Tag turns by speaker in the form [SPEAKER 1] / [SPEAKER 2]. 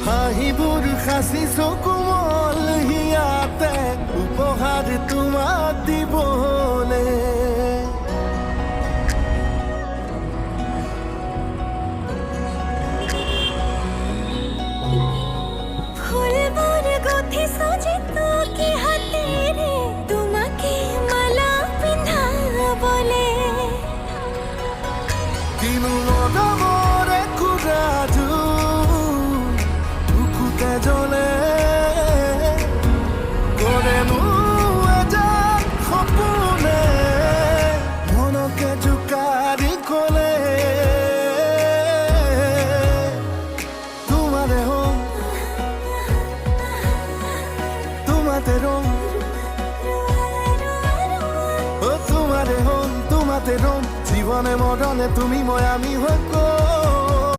[SPEAKER 1] হাঁহিবোৰ সাঁচিছো কোমল হিয়াতে উপহাৰ তোমাক দিবলে।
[SPEAKER 2] ফুলবোৰ গুঠিছো জিতুকি হাতেৰে তোমাকে মালা পিন্ধাবলে।
[SPEAKER 1] কিনো লগাবৰে কুৰাজু বুকুতে জ্বলে কৰেনো এজাক সপোনে মনকে জোকাৰি ক'লে তোমাৰে হম তোমাতে ৰম তোমাৰে হম তোমাতে ৰম জীবনে মরণে তুমি মই আমি হক।